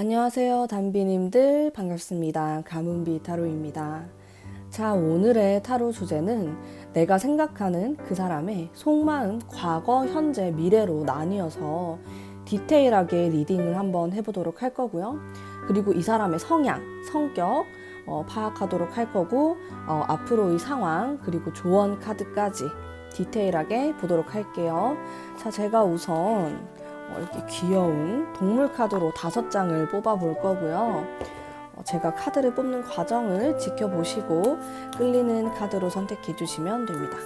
안녕하세요, 담비님들 반갑습니다. 가문비 타로입니다. 자, 오늘의 타로 주제는 내가 생각하는 그 사람의 속마음, 과거, 현재, 미래로 나뉘어서 디테일하게 리딩을 한번 해보도록 할 거고요. 그리고 이 사람의 성향, 성격 파악하도록 할 거고, 앞으로의 상황, 그리고 조언 카드까지 디테일하게 보도록 할게요. 자, 제가 우선 이렇게 귀여운 동물 카드로 5장을 뽑아 볼 거고요. 제가 카드를 뽑는 과정을 지켜보시고 끌리는 카드로 선택해 주시면 됩니다.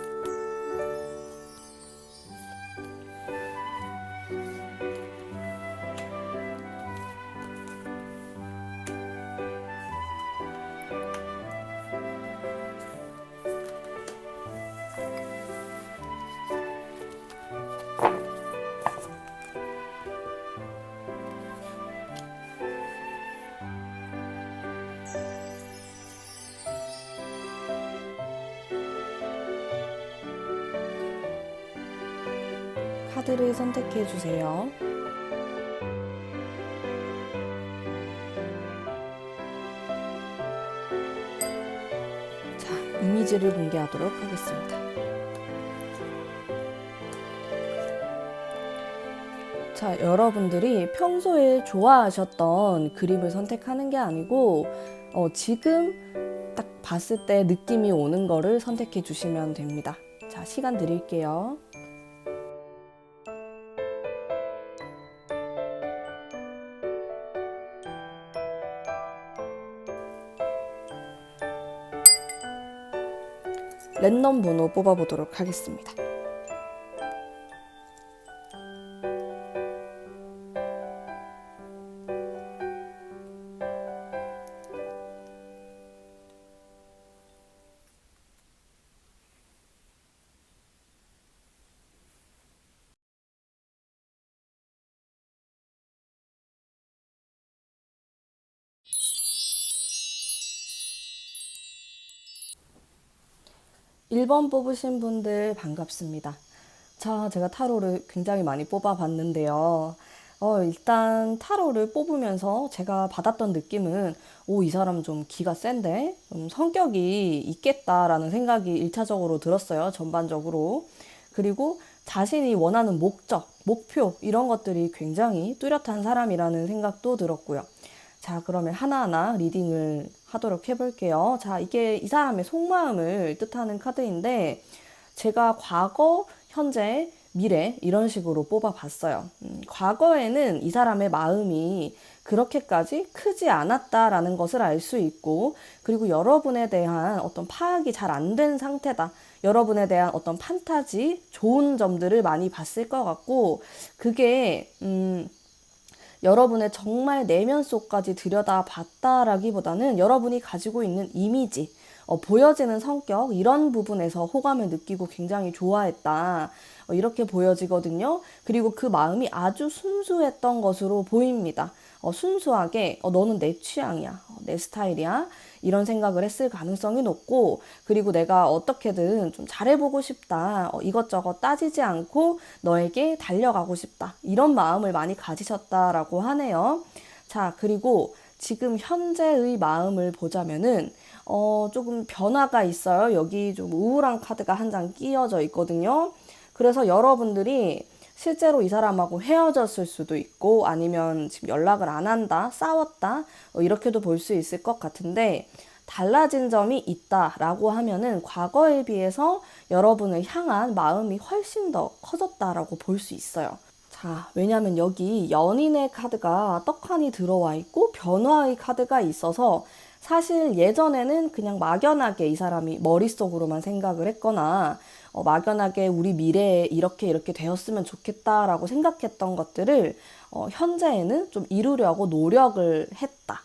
카드를 선택해 주세요. 자, 이미지를 공개하도록 하겠습니다. 자, 여러분들이 평소에 좋아하셨던 그림을 선택하는 게 아니고 지금 딱 봤을 때 느낌이 오는 거를 선택해 주시면 됩니다. 자, 시간 드릴게요. 랜덤 번호 뽑아보도록 하겠습니다. 일 번 뽑으신 분들 반갑습니다. 자, 제가 타로를 굉장히 많이 뽑아봤는데요. 일단 타로를 뽑으면서 제가 받았던 느낌은 이 사람 좀 기가 센데? 성격이 있겠다라는 생각이 1차적으로 들었어요. 전반적으로. 그리고 자신이 원하는 목적, 목표 이런 것들이 굉장히 뚜렷한 사람이라는 생각도 들었고요. 자, 그러면 하나하나 리딩을 하도록 해볼게요. 자, 이게 이 사람의 속마음을 뜻하는 카드인데 제가 과거, 현재, 미래 이런 식으로 뽑아봤어요. 과거에는 이 사람의 마음이 그렇게까지 크지 않았다라는 것을 알 수 있고, 그리고 여러분에 대한 어떤 파악이 잘 안 된 상태다. 여러분에 대한 어떤 판타지, 좋은 점들을 많이 봤을 것 같고, 그게 여러분의 정말 내면 속까지 들여다봤다라기보다는 여러분이 가지고 있는 이미지, 보여지는 성격 이런 부분에서 호감을 느끼고 굉장히 좋아했다. 이렇게 보여지거든요. 그리고 그 마음이 아주 순수했던 것으로 보입니다. 순수하게 너는 내 취향이야. 내 스타일이야. 이런 생각을 했을 가능성이 높고, 그리고 내가 어떻게든 좀 잘해보고 싶다. 이것저것 따지지 않고 너에게 달려가고 싶다. 이런 마음을 많이 가지셨다라고 하네요. 자, 그리고 지금 현재의 마음을 보자면은 조금 변화가 있어요. 여기 좀 우울한 카드가 한 장 끼어져 있거든요. 그래서 여러분들이 실제로 이 사람하고 헤어졌을 수도 있고 아니면 지금 연락을 안 한다, 싸웠다 이렇게도 볼 수 있을 것 같은데, 달라진 점이 있다라고 하면은 과거에 비해서 여러분을 향한 마음이 훨씬 더 커졌다라고 볼 수 있어요. 자, 왜냐면 여기 연인의 카드가 떡하니 들어와 있고 변화의 카드가 있어서 사실 예전에는 그냥 막연하게 이 사람이 머릿속으로만 생각을 했거나 막연하게 우리 미래에 이렇게 되었으면 좋겠다라고 생각했던 것들을 현재에는 좀 이루려고 노력을 했다.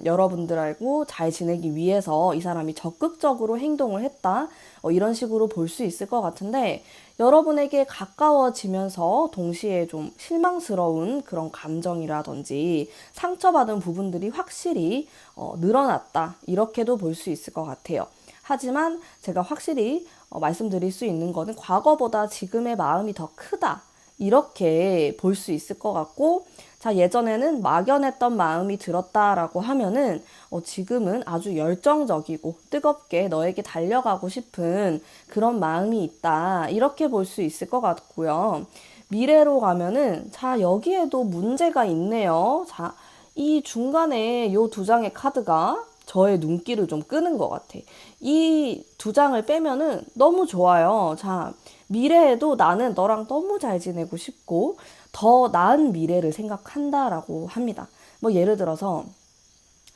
여러분들하고 잘 지내기 위해서 이 사람이 적극적으로 행동을 했다. 이런 식으로 볼 수 있을 것 같은데, 여러분에게 가까워지면서 동시에 좀 실망스러운 그런 감정이라든지 상처받은 부분들이 확실히 늘어났다. 이렇게도 볼 수 있을 것 같아요. 하지만 제가 확실히 말씀드릴 수 있는 거는 과거보다 지금의 마음이 더 크다. 이렇게 볼 수 있을 것 같고, 자, 예전에는 막연했던 마음이 들었다라고 하면은, 지금은 아주 열정적이고 뜨겁게 너에게 달려가고 싶은 그런 마음이 있다. 이렇게 볼 수 있을 것 같고요. 미래로 가면은, 자, 여기에도 문제가 있네요. 자, 이 중간에 요 두 장의 카드가 저의 눈길을 좀 끄는 것 같아. 이 두 장을 빼면은 너무 좋아요. 자, 미래에도 나는 너랑 너무 잘 지내고 싶고 더 나은 미래를 생각한다라고 합니다. 뭐 예를 들어서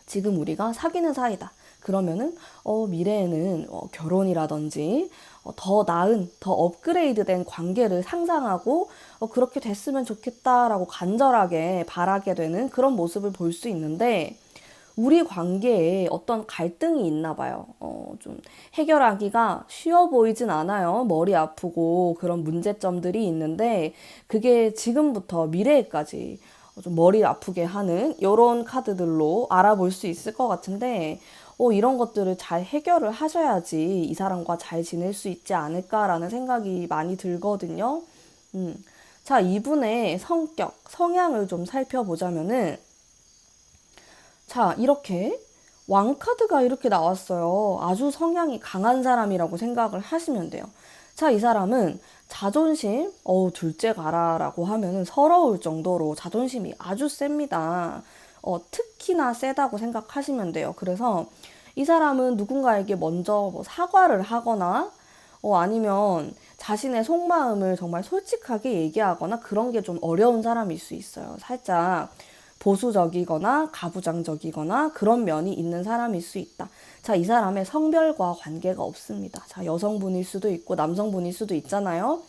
지금 우리가 사귀는 사이다. 그러면은 미래에는 결혼이라든지 더 나은, 더 업그레이드된 관계를 상상하고 그렇게 됐으면 좋겠다라고 간절하게 바라게 되는 그런 모습을 볼 수 있는데 우리 관계에 어떤 갈등이 있나 봐요. 좀 해결하기가 쉬워 보이진 않아요. 머리 아프고 그런 문제점들이 있는데 그게 지금부터 미래에까지 좀 머리 아프게 하는 이런 카드들로 알아볼 수 있을 것 같은데 이런 것들을 잘 해결을 하셔야지 이 사람과 잘 지낼 수 있지 않을까라는 생각이 많이 들거든요. 음. 자, 이분의 성격, 성향을 좀 살펴보자면은 자, 이렇게 왕카드가 이렇게 나왔어요. 아주 성향이 강한 사람이라고 생각을 하시면 돼요. 자, 이 사람은 자존심, 둘째 가라라고 하면은 서러울 정도로 자존심이 아주 셉니다. 특히나 세다고 생각하시면 돼요. 그래서 이 사람은 누군가에게 먼저 뭐 사과를 하거나, 아니면 자신의 속마음을 정말 솔직하게 얘기하거나 그런 게 좀 어려운 사람일 수 있어요. 살짝 보수적이거나 가부장적이거나 그런 면이 있는 사람일 수 있다. 자, 이 사람의 성별과 관계가 없습니다. 자, 여성분일 수도 있고 남성분일 수도 있잖아요.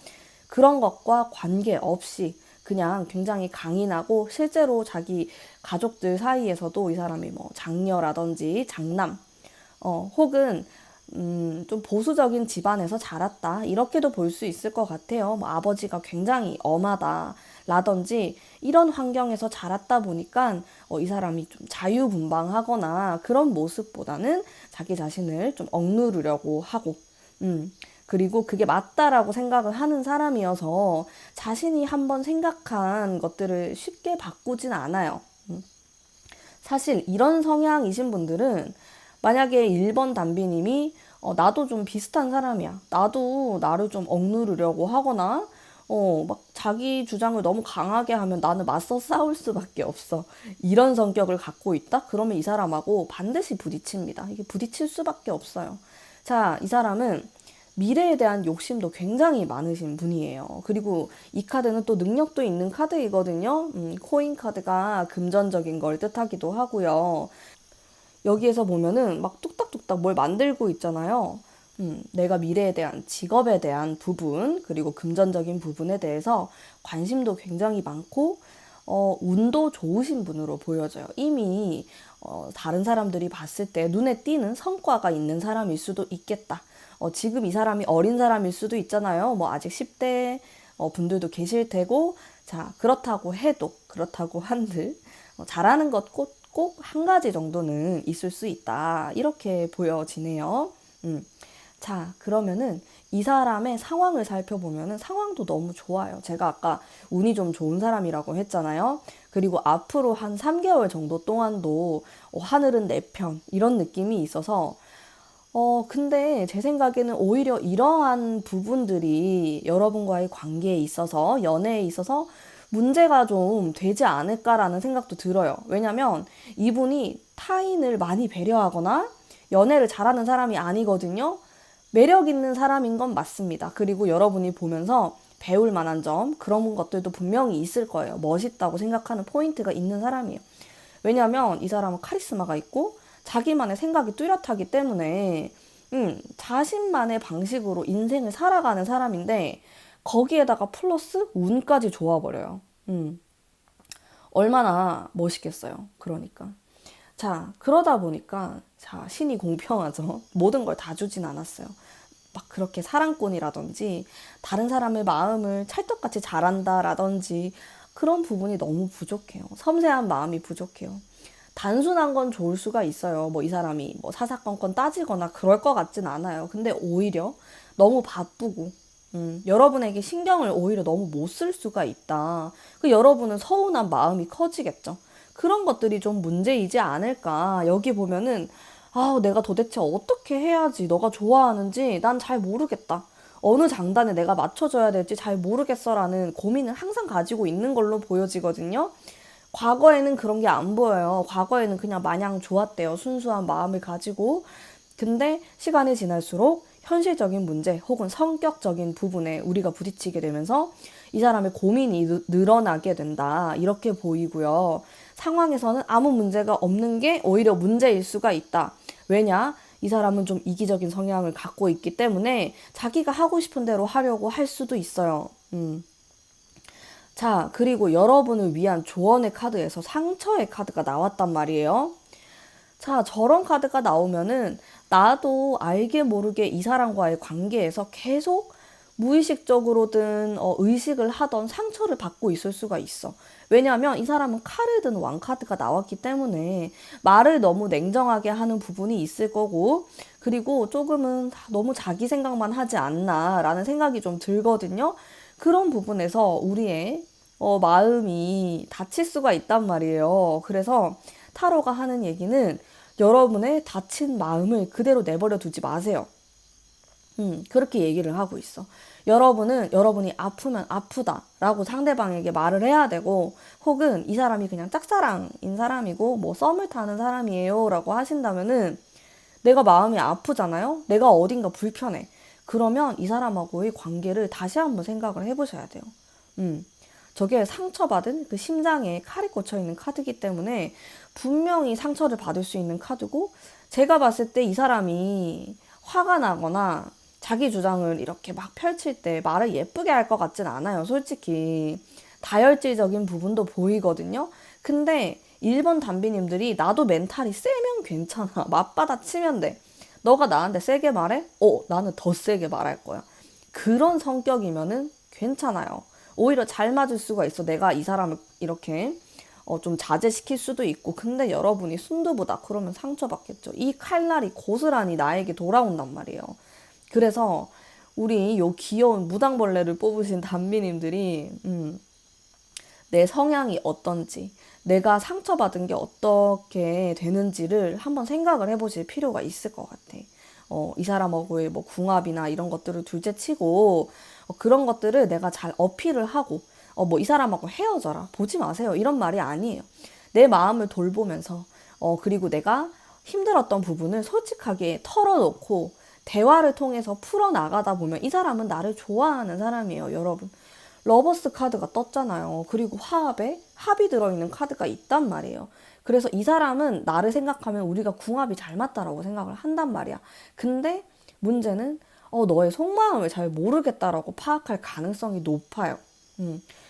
그런 것과 관계없이 그냥 굉장히 강인하고 실제로 자기 가족들 사이에서도 이 사람이 뭐 장녀라든지 장남, 혹은 좀 보수적인 집안에서 자랐다. 이렇게도 볼 수 있을 것 같아요. 뭐 아버지가 굉장히 엄하다. 라든지 이런 환경에서 자랐다 보니까 이 사람이 좀 자유분방하거나 그런 모습보다는 자기 자신을 좀 억누르려고 하고 그리고 그게 맞다라고 생각을 하는 사람이어서 자신이 한번 생각한 것들을 쉽게 바꾸진 않아요. 사실 이런 성향이신 분들은 만약에 1번 담비님이 나도 좀 비슷한 사람이야. 나도 나를 좀 억누르려고 하거나 막 자기 주장을 너무 강하게 하면 나는 맞서 싸울 수밖에 없어. 이런 성격을 갖고 있다? 그러면 이 사람하고 반드시 부딪힙니다. 이게 부딪힐 수밖에 없어요. 자, 이 사람은 미래에 대한 욕심도 굉장히 많으신 분이에요. 그리고 이 카드는 또 능력도 있는 카드이거든요. 코인 카드가 금전적인 걸 뜻하기도 하고요. 여기에서 보면은 막 뚝딱뚝딱 뭘 만들고 있잖아요. 내가 미래에 대한 직업에 대한 부분, 그리고 금전적인 부분에 대해서 관심도 굉장히 많고, 운도 좋으신 분으로 보여져요. 이미, 다른 사람들이 봤을 때 눈에 띄는 성과가 있는 사람일 수도 있겠다. 지금 이 사람이 어린 사람일 수도 있잖아요. 뭐 아직 10대 분들도 계실 테고, 자, 그렇다고 한들, 잘하는 것 꼭 한 가지 정도는 있을 수 있다. 이렇게 보여지네요. 자, 그러면은 이 사람의 상황을 살펴보면은 상황도 너무 좋아요. 제가 아까 운이 좀 좋은 사람이라고 했잖아요. 그리고 앞으로 한 3개월 정도 동안도 하늘은 내 편, 이런 느낌이 있어서 근데 제 생각에는 오히려 이러한 부분들이 여러분과의 관계에 있어서, 연애에 있어서 문제가 좀 되지 않을까라는 생각도 들어요. 왜냐면 이분이 타인을 많이 배려하거나 연애를 잘하는 사람이 아니거든요. 매력 있는 사람인 건 맞습니다. 그리고 여러분이 보면서 배울 만한 점, 그런 것들도 분명히 있을 거예요. 멋있다고 생각하는 포인트가 있는 사람이에요. 왜냐면 이 사람은 카리스마가 있고 자기만의 생각이 뚜렷하기 때문에 자신만의 방식으로 인생을 살아가는 사람인데 거기에다가 플러스 운까지 좋아버려요. 얼마나 멋있겠어요. 그러니까. 자, 그러다 보니까 자, 신이 공평하죠. 모든 걸 다 주진 않았어요. 막 그렇게 사랑꾼이라든지 다른 사람의 마음을 찰떡같이 잘한다라든지 그런 부분이 너무 부족해요. 섬세한 마음이 부족해요. 단순한 건 좋을 수가 있어요. 뭐 이 사람이 뭐 사사건건 따지거나 그럴 것 같진 않아요. 근데 오히려 너무 바쁘고 여러분에게 신경을 오히려 너무 못 쓸 수가 있다. 그 여러분은 서운한 마음이 커지겠죠. 그런 것들이 좀 문제이지 않을까. 여기 보면은, 아, 내가 도대체 어떻게 해야지 너가 좋아하는지 난 잘 모르겠다. 어느 장단에 내가 맞춰줘야 될지 잘 모르겠어라는 고민을 항상 가지고 있는 걸로 보여지거든요. 과거에는 그런 게 안 보여요. 과거에는 그냥 마냥 좋았대요. 순수한 마음을 가지고. 근데 시간이 지날수록 현실적인 문제 혹은 성격적인 부분에 우리가 부딪히게 되면서 이 사람의 고민이 늘어나게 된다. 이렇게 보이고요. 상황에서는 아무 문제가 없는 게 오히려 문제일 수가 있다. 왜냐? 이 사람은 좀 이기적인 성향을 갖고 있기 때문에 자기가 하고 싶은 대로 하려고 할 수도 있어요. 자, 그리고 여러분을 위한 조언의 카드에서 상처의 카드가 나왔단 말이에요. 자, 저런 카드가 나오면은 나도 알게 모르게 이 사람과의 관계에서 계속 무의식적으로든 의식을 하던 상처를 받고 있을 수가 있어. 왜냐하면 이 사람은 칼을 든 왕카드가 나왔기 때문에 말을 너무 냉정하게 하는 부분이 있을 거고, 그리고 조금은 너무 자기 생각만 하지 않나라는 생각이 좀 들거든요. 그런 부분에서 우리의 마음이 다칠 수가 있단 말이에요. 그래서 타로가 하는 얘기는 여러분의 다친 마음을 그대로 내버려 두지 마세요. 그렇게 얘기를 하고 있어. 여러분이 아프면 아프다라고 상대방에게 말을 해야 되고, 혹은 이 사람이 그냥 짝사랑인 사람이고, 뭐 썸을 타는 사람이에요 라고 하신다면은, 내가 마음이 아프잖아요? 내가 어딘가 불편해. 그러면 이 사람하고의 관계를 다시 한번 생각을 해보셔야 돼요. 저게 상처받은 그 심장에 칼이 꽂혀 있는 카드이기 때문에 분명히 상처를 받을 수 있는 카드고, 제가 봤을 때 이 사람이 화가 나거나 자기 주장을 이렇게 막 펼칠 때 말을 예쁘게 할 것 같진 않아요. 솔직히 다혈질적인 부분도 보이거든요. 근데 1번 담비님들이 나도 멘탈이 세면 괜찮아. 맞받아 치면 돼. 너가 나한테 세게 말해? 나는 더 세게 말할 거야. 그런 성격이면은 괜찮아요. 오히려 잘 맞을 수가 있어. 내가 이 사람을 이렇게 좀 자제시킬 수도 있고. 근데 여러분이 순두부다 그러면 상처받겠죠. 이 칼날이 고스란히 나에게 돌아온단 말이에요. 그래서 우리 요 귀여운 무당벌레를 뽑으신 단비님들이 내 성향이 어떤지, 내가 상처받은 게 어떻게 되는지를 한번 생각을 해보실 필요가 있을 것 같아. 이 사람하고의 뭐 궁합이나 이런 것들을 둘째 치고, 그런 것들을 내가 잘 어필을 하고, 뭐 이 사람하고 헤어져라. 보지 마세요. 이런 말이 아니에요. 내 마음을 돌보면서, 그리고 내가 힘들었던 부분을 솔직하게 털어놓고, 대화를 통해서 풀어나가다 보면 이 사람은 나를 좋아하는 사람이에요, 여러분. 러버스 카드가 떴잖아요. 그리고 화합에 합이 들어있는 카드가 있단 말이에요. 그래서 이 사람은 나를 생각하면 우리가 궁합이 잘 맞다라고 생각을 한단 말이야. 근데 문제는 너의 속마음을 잘 모르겠다라고 파악할 가능성이 높아요.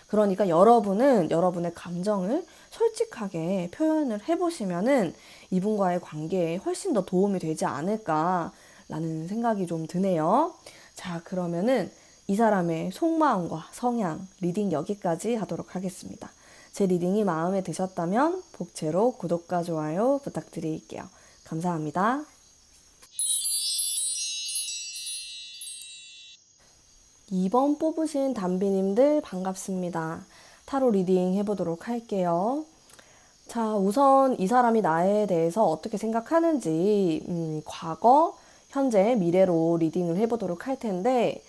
그러니까 여러분은 여러분의 감정을 솔직하게 표현을 해보시면은 이분과의 관계에 훨씬 더 도움이 되지 않을까라는 생각이 좀 드네요. 자, 그러면은 이 사람의 속마음과 성향 리딩 여기까지 하도록 하겠습니다. 제 리딩이 마음에 드셨다면 복채로 구독과 좋아요 부탁드릴게요. 감사합니다. 2번 뽑으신 담비님들 반갑습니다. 타로 리딩 해보도록 할게요. 자, 우선 이 사람이 나에 대해서 어떻게 생각하는지 과거, 현재, 미래로 리딩을 해보도록 할 텐데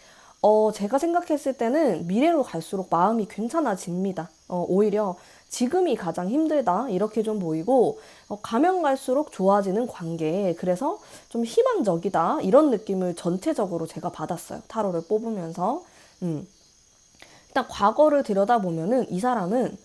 제가 생각했을 때는 미래로 갈수록 마음이 괜찮아집니다. 오히려 지금이 가장 힘들다 이렇게 좀 보이고 가면 갈수록 좋아지는 관계, 그래서 좀 희망적이다 이런 느낌을 전체적으로 제가 받았어요. 타로를 뽑으면서. 일단 과거를 들여다보면은 이 사람은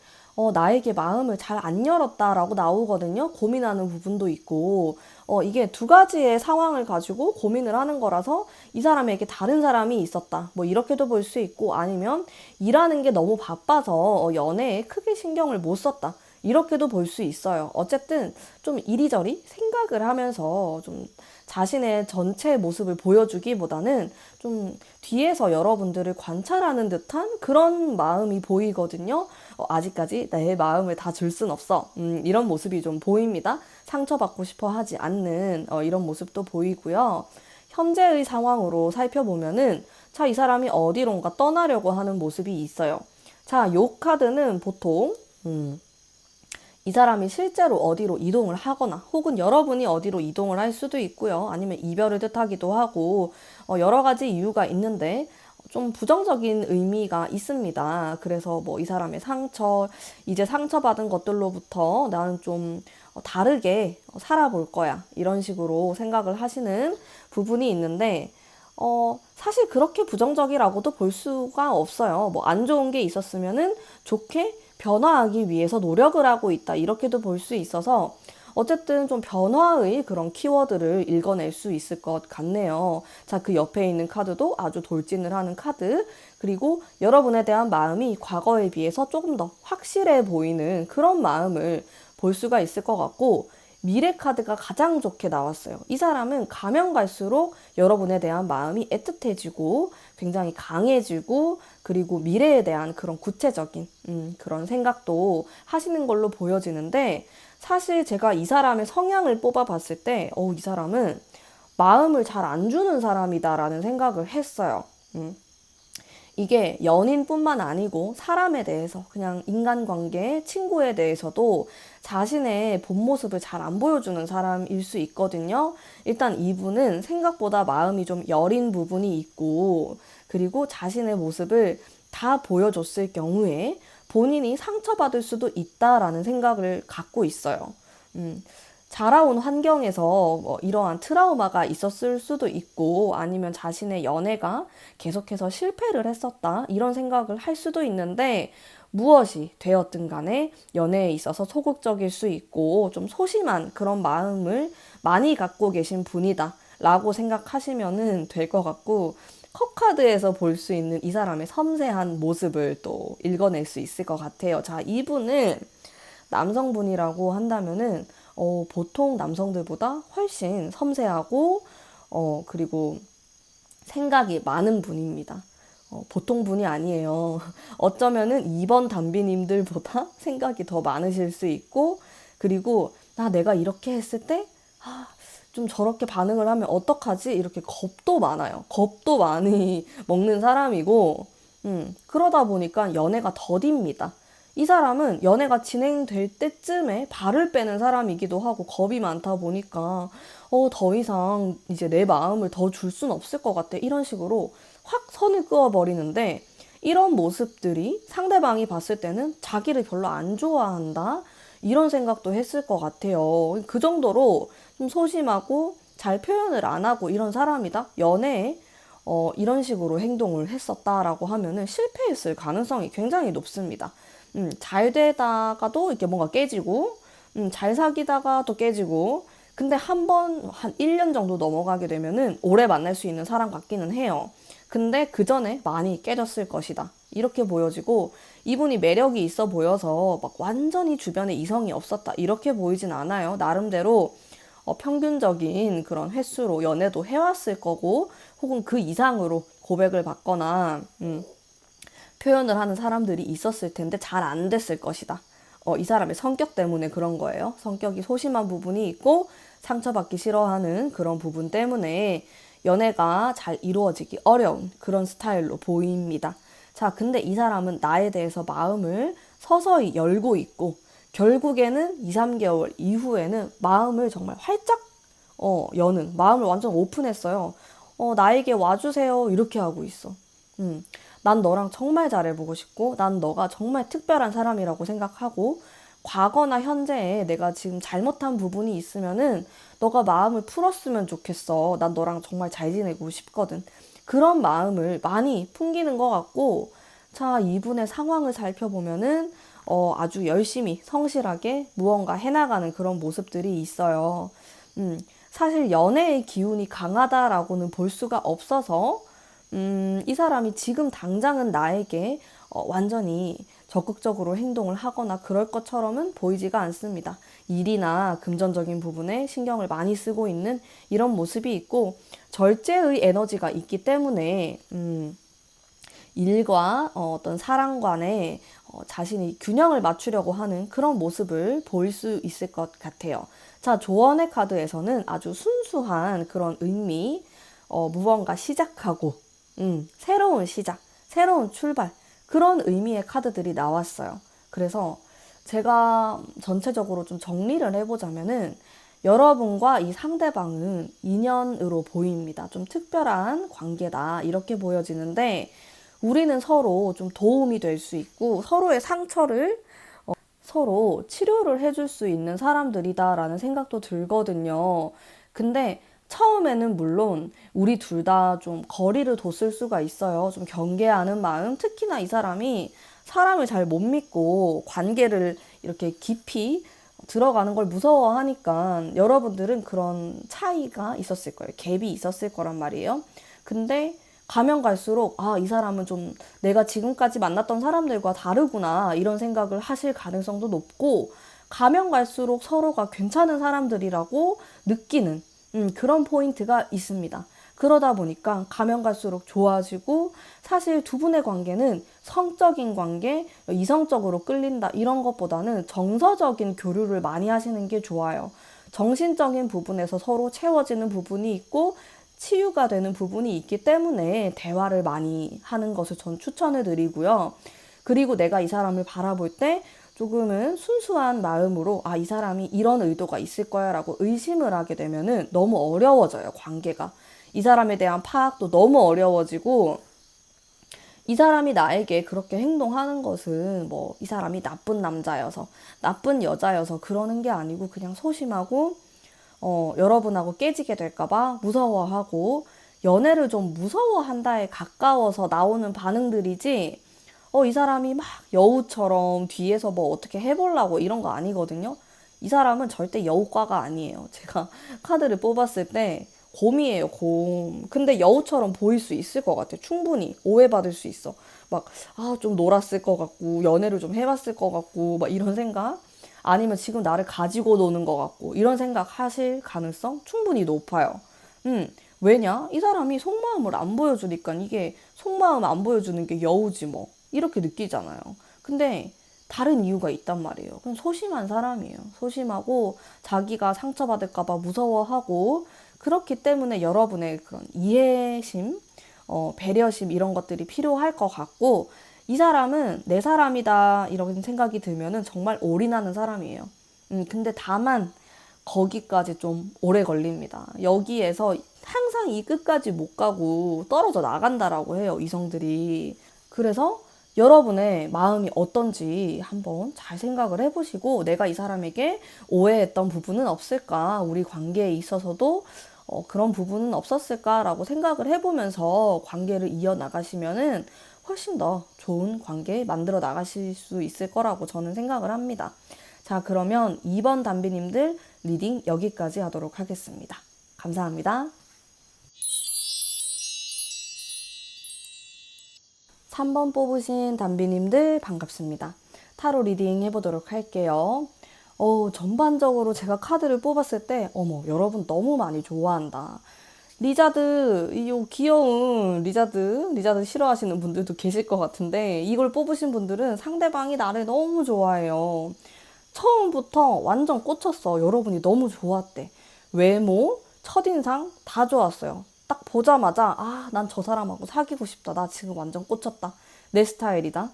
나에게 마음을 잘 안 열었다라고 나오거든요. 고민하는 부분도 있고, 이게 두 가지의 상황을 가지고 고민을 하는 거라서 이 사람에게 다른 사람이 있었다. 뭐 이렇게도 볼 수 있고, 아니면 일하는 게 너무 바빠서 연애에 크게 신경을 못 썼다. 이렇게도 볼 수 있어요. 어쨌든 좀 이리저리 생각을 하면서 좀 자신의 전체 모습을 보여주기보다는 좀 뒤에서 여러분들을 관찰하는 듯한 그런 마음이 보이거든요. 아직까지 내 마음을 다 줄 순 없어. 이런 모습이 좀 보입니다. 상처받고 싶어 하지 않는 이런 모습도 보이고요. 현재의 상황으로 살펴보면은 자, 이 사람이 어디론가 떠나려고 하는 모습이 있어요. 자, 요 카드는 보통 이 사람이 실제로 어디로 이동을 하거나 혹은 여러분이 어디로 이동을 할 수도 있고요. 아니면 이별을 뜻하기도 하고 여러 가지 이유가 있는데 좀 부정적인 의미가 있습니다. 그래서 뭐 이 사람의 상처, 이제 상처받은 것들로부터 나는 좀 다르게 살아볼 거야. 이런 식으로 생각을 하시는 부분이 있는데 사실 그렇게 부정적이라고도 볼 수가 없어요. 뭐 안 좋은 게 있었으면은 좋게 변화하기 위해서 노력을 하고 있다. 이렇게도 볼 수 있어서 어쨌든 좀 변화의 그런 키워드를 읽어낼 수 있을 것 같네요. 자, 그 옆에 있는 카드도 아주 돌진을 하는 카드. 그리고 여러분에 대한 마음이 과거에 비해서 조금 더 확실해 보이는 그런 마음을 볼 수가 있을 것 같고, 미래 카드가 가장 좋게 나왔어요. 이 사람은 가면 갈수록 여러분에 대한 마음이 애틋해지고 굉장히 강해지고, 그리고 미래에 대한 그런 구체적인 그런 생각도 하시는 걸로 보여지는데, 사실 제가 이 사람의 성향을 뽑아봤을 때 이 사람은 마음을 잘 안 주는 사람이다라는 생각을 했어요. 이게 연인뿐만 아니고 사람에 대해서, 그냥 인간관계, 친구에 대해서도 자신의 본 모습을 잘 안 보여주는 사람일 수 있거든요. 일단 이분은 생각보다 마음이 좀 여린 부분이 있고, 그리고 자신의 모습을 다 보여줬을 경우에 본인이 상처받을 수도 있다라는 생각을 갖고 있어요. 자라온 환경에서 이러한 트라우마가 있었을 수도 있고, 아니면 자신의 연애가 계속해서 실패를 했었다, 이런 생각을 할 수도 있는데, 무엇이 되었든 간에 연애에 있어서 소극적일 수 있고 좀 소심한 그런 마음을 많이 갖고 계신 분이다 라고 생각하시면 될 것 같고, 컵카드에서 볼 수 있는 이 사람의 섬세한 모습을 또 읽어낼 수 있을 것 같아요. 자, 이분은 남성분이라고 한다면은 보통 남성들보다 훨씬 섬세하고 그리고 생각이 많은 분입니다. 보통 분이 아니에요. 어쩌면은 2번 담비님들보다 생각이 더 많으실 수 있고, 그리고 내가 이렇게 했을 때 좀 저렇게 반응을 하면 어떡하지? 이렇게 겁도 많아요. 겁도 많이 먹는 사람이고, 그러다 보니까 연애가 더딥니다. 이 사람은 연애가 진행될 때쯤에 발을 빼는 사람이기도 하고, 겁이 많다 보니까 더 이상 이제 내 마음을 더 줄 순 없을 것 같아, 이런 식으로 확 선을 그어버리는데, 이런 모습들이 상대방이 봤을 때는 자기를 별로 안 좋아한다, 이런 생각도 했을 것 같아요. 그 정도로 좀 소심하고 잘 표현을 안 하고 이런 사람이다. 연애에 이런 식으로 행동을 했었다라고 하면은 실패했을 가능성이 굉장히 높습니다. 잘 되다가도 이렇게 뭔가 깨지고, 잘 사귀다가 또 깨지고, 근데 한 1년 정도 넘어가게 되면은 오래 만날 수 있는 사람 같기는 해요. 근데 그 전에 많이 깨졌을 것이다, 이렇게 보여지고, 이분이 매력이 있어 보여서 막 완전히 주변에 이성이 없었다, 이렇게 보이진 않아요. 나름대로 평균적인 그런 횟수로 연애도 해왔을 거고, 혹은 그 이상으로 고백을 받거나 표현을 하는 사람들이 있었을 텐데 잘 안 됐을 것이다. 이 사람의 성격 때문에 그런 거예요. 성격이 소심한 부분이 있고 상처받기 싫어하는 그런 부분 때문에 연애가 잘 이루어지기 어려운 그런 스타일로 보입니다. 자, 근데 이 사람은 나에 대해서 마음을 서서히 열고 있고, 결국에는 2, 3개월 이후에는 마음을 정말 활짝 여는, 마음을 완전 오픈했어요. 나에게 와주세요, 이렇게 하고 있어. 난 너랑 정말 잘해보고 싶고, 난 너가 정말 특별한 사람이라고 생각하고, 과거나 현재에 내가 지금 잘못한 부분이 있으면은 너가 마음을 풀었으면 좋겠어. 난 너랑 정말 잘 지내고 싶거든. 그런 마음을 많이 풍기는 것 같고, 자, 이분의 상황을 살펴보면은 아주 열심히 성실하게 무언가 해나가는 그런 모습들이 있어요. 사실 연애의 기운이 강하다라고는 볼 수가 없어서 이 사람이 지금 당장은 나에게 완전히 적극적으로 행동을 하거나 그럴 것처럼은 보이지가 않습니다. 일이나 금전적인 부분에 신경을 많이 쓰고 있는 이런 모습이 있고, 절제의 에너지가 있기 때문에 일과 어떤 사랑 간에 자신이 균형을 맞추려고 하는 그런 모습을 보일 수 있을 것 같아요. 자, 조언의 카드에서는 아주 순수한 그런 의미, 무언가 시작하고 새로운 시작, 새로운 출발, 그런 의미의 카드들이 나왔어요. 그래서 제가 전체적으로 좀 정리를 해보자면은 여러분과 이 상대방은 인연으로 보입니다. 좀 특별한 관계다. 이렇게 보여지는데 우리는 서로 좀 도움이 될 수 있고 서로의 상처를 서로 치료를 해줄 수 있는 사람들이다라는 생각도 들거든요. 근데 처음에는 물론 우리 둘 다 좀 거리를 뒀을 수가 있어요. 좀 경계하는 마음, 특히나 이 사람이 사람을 잘 못 믿고 관계를 이렇게 깊이 들어가는 걸 무서워하니까 여러분들은 그런 차이가 있었을 거예요. 갭이 있었을 거란 말이에요. 근데 가면 갈수록 아, 이 사람은 좀 내가 지금까지 만났던 사람들과 다르구나 이런 생각을 하실 가능성도 높고 가면 갈수록 서로가 괜찮은 사람들이라고 느끼는 그런 포인트가 있습니다. 그러다 보니까 가면 갈수록 좋아지고 사실 두 분의 관계는 성적인 관계, 이성적으로 끌린다 이런 것보다는 정서적인 교류를 많이 하시는 게 좋아요. 정신적인 부분에서 서로 채워지는 부분이 있고 치유가 되는 부분이 있기 때문에 대화를 많이 하는 것을 전 추천을 드리고요. 그리고 내가 이 사람을 바라볼 때 조금은 순수한 마음으로 아, 이 사람이 이런 의도가 있을 거야 라고 의심을 하게 되면은 너무 어려워져요, 관계가. 이 사람에 대한 파악도 너무 어려워지고 이 사람이 나에게 그렇게 행동하는 것은 뭐 이 사람이 나쁜 남자여서 나쁜 여자여서 그러는 게 아니고 그냥 소심하고 여러분하고 깨지게 될까봐 무서워하고 연애를 좀 무서워한다에 가까워서 나오는 반응들이지 이 사람이 막 여우처럼 뒤에서 뭐 어떻게 해보려고 이런 거 아니거든요. 이 사람은 절대 여우과가 아니에요. 제가 카드를 뽑았을 때 곰이에요, 곰. 근데 여우처럼 보일 수 있을 것 같아. 충분히 오해받을 수 있어. 막, 아, 좀 놀았을 것 같고, 연애를 좀 해봤을 것 같고, 막 이런 생각? 아니면 지금 나를 가지고 노는 것 같고, 이런 생각 하실 가능성 충분히 높아요. 왜냐? 이 사람이 속마음을 안 보여주니까 이게 속마음 안 보여주는 게 여우지 뭐. 이렇게 느끼잖아요. 근데 다른 이유가 있단 말이에요. 그냥 소심한 사람이에요. 소심하고 자기가 상처받을까봐 무서워하고 그렇기 때문에 여러분의 그런 이해심, 배려심 이런 것들이 필요할 것 같고 이 사람은 내 사람이다 이런 생각이 들면은 정말 올인하는 사람이에요. 근데 다만 거기까지 좀 오래 걸립니다. 여기에서 항상 이 끝까지 못 가고 떨어져 나간다라고 해요, 이성들이. 그래서 여러분의 마음이 어떤지 한번 잘 생각을 해보시고 내가 이 사람에게 오해했던 부분은 없을까? 우리 관계에 있어서도 그런 부분은 없었을까라고 생각을 해보면서 관계를 이어나가시면은 훨씬 더 좋은 관계 만들어 나가실 수 있을 거라고 저는 생각을 합니다. 자, 그러면 2번 담비님들 리딩 여기까지 하도록 하겠습니다. 감사합니다. 3번 뽑으신 담비님들 반갑습니다. 타로 리딩 해보도록 할게요. 전반적으로 제가 카드를 뽑았을 때, 어머, 여러분 너무 많이 좋아한다. 리자드, 이 귀여운 리자드 싫어하시는 분들도 계실 것 같은데, 이걸 뽑으신 분들은 상대방이 나를 너무 좋아해요. 처음부터 완전 꽂혔어. 여러분이 너무 좋았대. 외모, 첫인상 다 좋았어요. 딱 보자마자 아, 난 저 사람하고 사귀고 싶다. 나 지금 완전 꽂혔다. 내 스타일이다.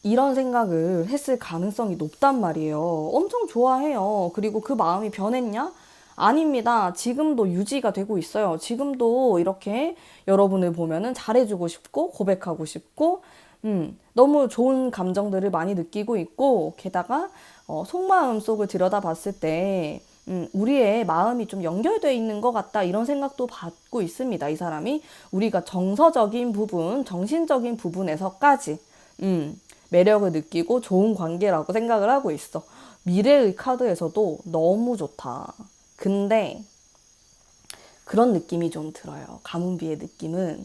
이런 생각을 했을 가능성이 높단 말이에요. 엄청 좋아해요. 그리고 그 마음이 변했냐? 아닙니다. 지금도 유지가 되고 있어요. 지금도 이렇게 여러분을 보면은 잘해주고 싶고 고백하고 싶고 너무 좋은 감정들을 많이 느끼고 있고 게다가 속마음 속을 들여다봤을 때 우리의 마음이 좀 연결되어 있는 것 같다 이런 생각도 받고 있습니다. 이 사람이 우리가 정서적인 부분, 정신적인 부분에서까지 매력을 느끼고 좋은 관계라고 생각을 하고 있어. 미래의 카드에서도 너무 좋다. 근데 그런 느낌이 좀 들어요. 가문비의 느낌은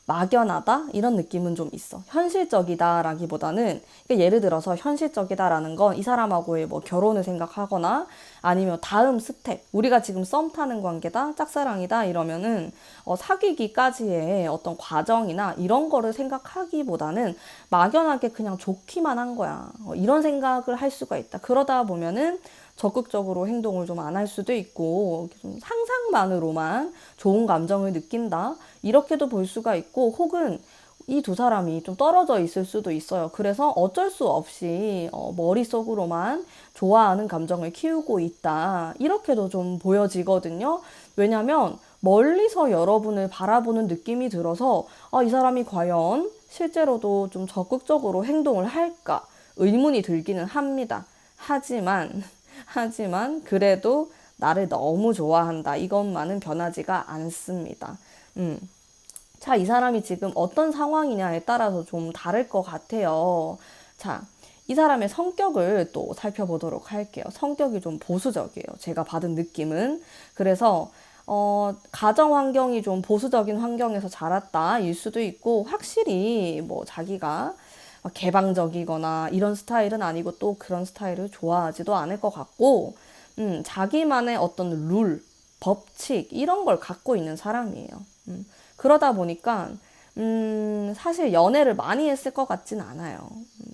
막연하다? 이런 느낌은 좀 있어. 현실적이다라기보다는, 그러니까 예를 들어서 현실적이다라는 건 이 사람하고의 뭐 결혼을 생각하거나 아니면 다음 스텝, 우리가 지금 썸 타는 관계다, 짝사랑이다 이러면은 사귀기까지의 어떤 과정이나 이런 거를 생각하기보다는 막연하게 그냥 좋기만 한 거야. 이런 생각을 할 수가 있다. 그러다 보면은 적극적으로 행동을 좀 안 할 수도 있고, 좀 상상만으로만 좋은 감정을 느낀다, 이렇게도 볼 수가 있고, 혹은 이 두 사람이 좀 떨어져 있을 수도 있어요. 그래서 어쩔 수 없이 머릿속으로만 좋아하는 감정을 키우고 있다, 이렇게도 좀 보여지거든요. 왜냐면 멀리서 여러분을 바라보는 느낌이 들어서 이 사람이 과연 실제로도 좀 적극적으로 행동을 할까 의문이 들기는 합니다. 하지만 그래도 나를 너무 좋아한다, 이것만은 변하지가 않습니다. 자, 이 사람이 지금 어떤 상황이냐에 따라서 좀 다를 것 같아요. 자, 이 사람의 성격을 또 살펴보도록 할게요. 성격이 좀 보수적이에요, 제가 받은 느낌은. 그래서 가정 환경이 좀 보수적인 환경에서 자랐다 일 수도 있고, 확실히 뭐 자기가 개방적이거나 이런 스타일은 아니고 또 그런 스타일을 좋아하지도 않을 것 같고, 자기만의 어떤 룰, 법칙 이런 걸 갖고 있는 사람이에요. 그러다 보니까 사실 연애를 많이 했을 것 같진 않아요.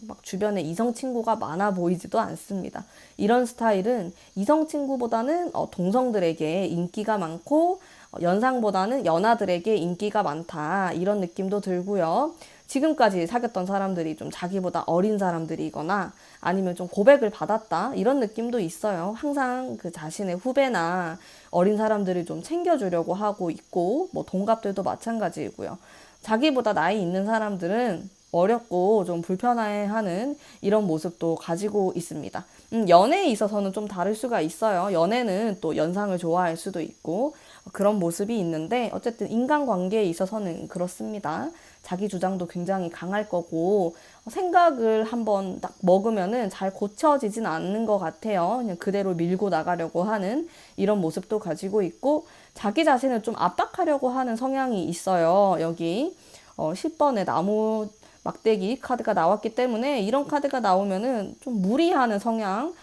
막 주변에 이성 친구가 많아 보이지도 않습니다. 이런 스타일은 이성 친구보다는 동성들에게 인기가 많고, 연상보다는 연하들에게 인기가 많다, 이런 느낌도 들고요. 지금까지 사귀었던 사람들이 좀 자기보다 어린 사람들이거나 아니면 좀 고백을 받았다, 이런 느낌도 있어요. 항상 그 자신의 후배나 어린 사람들을 좀 챙겨주려고 하고 있고, 뭐 동갑들도 마찬가지이고요. 자기보다 나이 있는 사람들은 어렵고 좀 불편해하는 이런 모습도 가지고 있습니다. 연애에 있어서는 좀 다를 수가 있어요. 연애는 또 연상을 좋아할 수도 있고 그런 모습이 있는데, 어쨌든 인간관계에 있어서는 그렇습니다. 자기 주장도 굉장히 강할 거고, 생각을 한번 딱 먹으면은 잘 고쳐지진 않는 것 같아요. 그냥 그대로 밀고 나가려고 하는 이런 모습도 가지고 있고, 자기 자신을 좀 압박하려고 하는 성향이 있어요. 여기 10번의 나무 막대기 카드가 나왔기 때문에, 이런 카드가 나오면은 좀 무리하는 성향,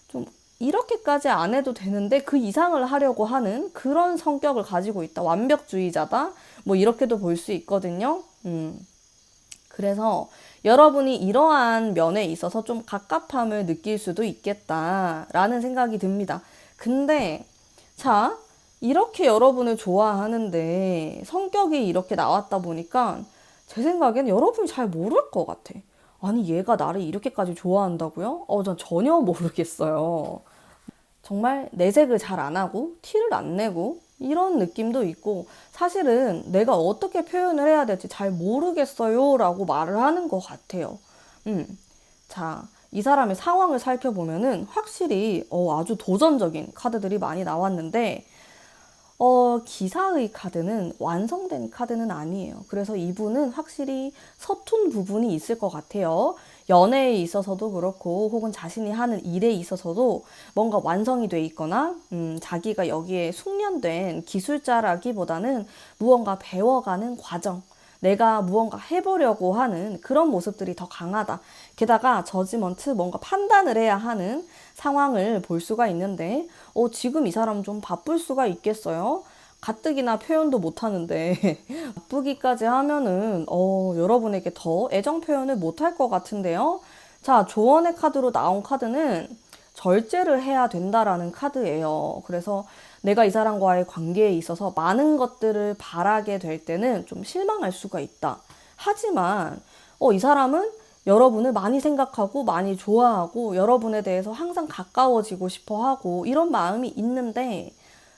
좀 이렇게까지 안 해도 되는데 그 이상을 하려고 하는 그런 성격을 가지고 있다. 완벽주의자다, 뭐 이렇게도 볼 수 있거든요. 그래서 여러분이 이러한 면에 있어서 좀 갑갑함을 느낄 수도 있겠다라는 생각이 듭니다. 근데 자, 이렇게 여러분을 좋아하는데 성격이 이렇게 나왔다 보니까 제 생각엔 여러분이 잘 모를 것 같아. 아니, 얘가 나를 이렇게까지 좋아한다고요? 전 전혀 모르겠어요. 정말 내색을 잘 안 하고 티를 안 내고 이런 느낌도 있고, 사실은 내가 어떻게 표현을 해야 될지 잘 모르겠어요 라고 말을 하는 것 같아요. 자, 이 사람의 상황을 살펴보면은 확실히 아주 도전적인 카드들이 많이 나왔는데, 기사의 카드는 완성된 카드는 아니에요. 그래서 이분은 확실히 서툰 부분이 있을 것 같아요. 연애에 있어서도 그렇고, 혹은 자신이 하는 일에 있어서도 뭔가 완성이 돼 있거나, 자기가 여기에 숙련된 기술자라기보다는 무언가 배워가는 과정, 내가 무언가 해보려고 하는 그런 모습들이 더 강하다. 게다가 저지먼트, 뭔가 판단을 해야 하는 상황을 볼 수가 있는데, 지금 이 사람 좀 바쁠 수가 있겠어요? 가뜩이나 표현도 못하는데 바쁘기까지 하면은 여러분에게 더 애정 표현을 못할 것 같은데요. 자, 조언의 카드로 나온 카드는 절제를 해야 된다라는 카드예요. 그래서 내가 이 사람과의 관계에 있어서 많은 것들을 바라게 될 때는 좀 실망할 수가 있다. 하지만 이 사람은 여러분을 많이 생각하고 많이 좋아하고 여러분에 대해서 항상 가까워지고 싶어 하고 이런 마음이 있는데,